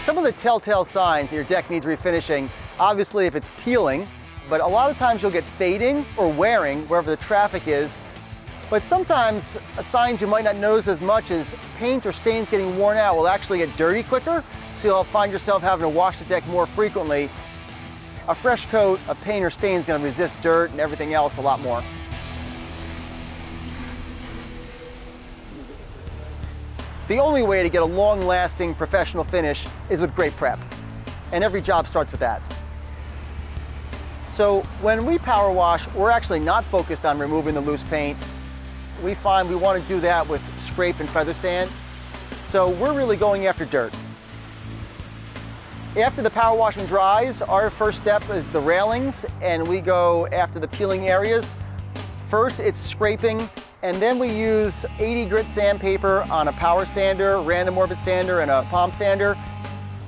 Some of the telltale signs that your deck needs refinishing, obviously if it's peeling, but a lot of times you'll get fading or wearing wherever the traffic is. But sometimes signs you might not notice as much as paint or stains getting worn out will actually get dirty quicker, so you'll find yourself having to wash the deck more frequently. A fresh coat of paint or stain is going to resist dirt and everything else a lot more. The only way to get a long-lasting professional finish is with great prep, and every job starts with that. So when we power wash, we're actually not focused on removing the loose paint. We find we want to do that with scrape and feather sand, so we're really going after dirt. After the power washing dries, our first step is the railings, and we go after the peeling areas. First, it's scraping, and then we use 80 grit sandpaper on a power sander, random orbit sander, and a palm sander,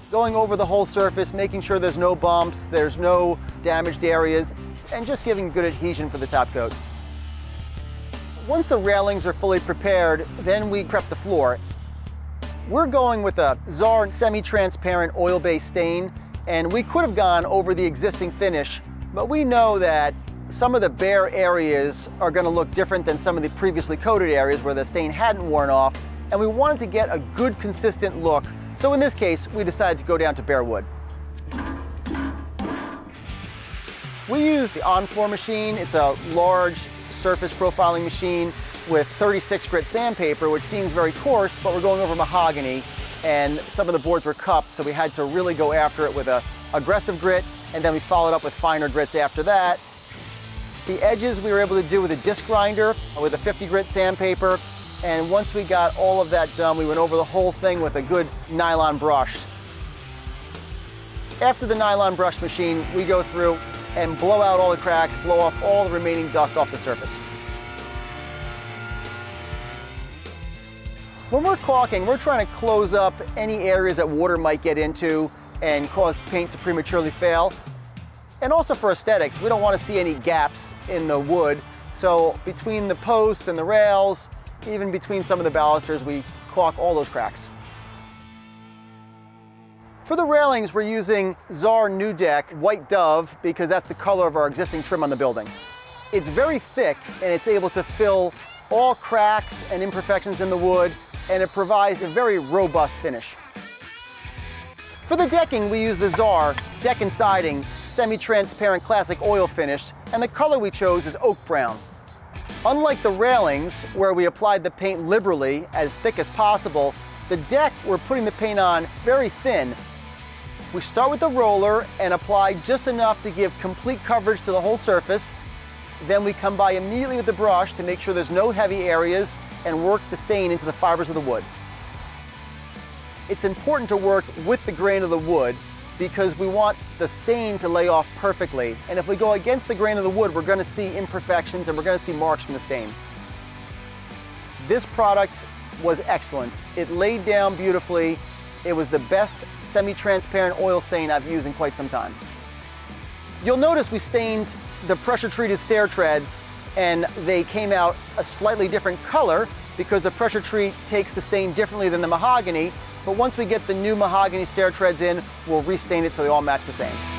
going over the whole surface, making sure there's no bumps, there's no damaged areas, and just giving good adhesion for the top coat. Once the railings are fully prepared, then we prep the floor. We're going with a ZAR semi-transparent oil-based stain, and we could have gone over the existing finish, but we know that some of the bare areas are going to look different than some of the previously coated areas where the stain hadn't worn off, and we wanted to get a good consistent look. So in this case, we decided to go down to bare wood. We use the On-Floor machine. It's a large surface profiling machine with 36 grit sandpaper, which seems very coarse, but we're going over mahogany, and some of the boards were cupped, so we had to really go after it with a aggressive grit, and then we followed up with finer grits after that. The edges we were able to do with a disc grinder with a 50 grit sandpaper, and once we got all of that done, we went over the whole thing with a good nylon brush. After the nylon brush machine, we go through and blow out all the cracks, blow off all the remaining dust off the surface. When we're caulking, we're trying to close up any areas that water might get into and cause paint to prematurely fail. And also for aesthetics, we don't want to see any gaps in the wood. So between the posts and the rails, even between some of the balusters, we caulk all those cracks. For the railings, we're using ZAR NuDECK White Dove because that's the color of our existing trim on the building. It's very thick and it's able to fill all cracks and imperfections in the wood, and it provides a very robust finish. For the decking, we use the ZAR Deck Siding semi-transparent classic oil finish, and the color we chose is oak brown. Unlike the railings, where we applied the paint liberally, as thick as possible, the deck we're putting the paint on very thin. We start with the roller and apply just enough to give complete coverage to the whole surface. Then we come by immediately with the brush to make sure there's no heavy areas and work the stain into the fibers of the wood. It's important to work with the grain of the wood because we want the stain to lay off perfectly. And if we go against the grain of the wood, we're going to see imperfections and we're going to see marks from the stain. This product was excellent. It laid down beautifully. It was the best semi-transparent oil stain I've used in quite some time. You'll notice we stained the pressure-treated stair treads, and they came out a slightly different color because the pressure treat takes the stain differently than the mahogany. But once we get the new mahogany stair treads in, we'll restain it so they all match the same.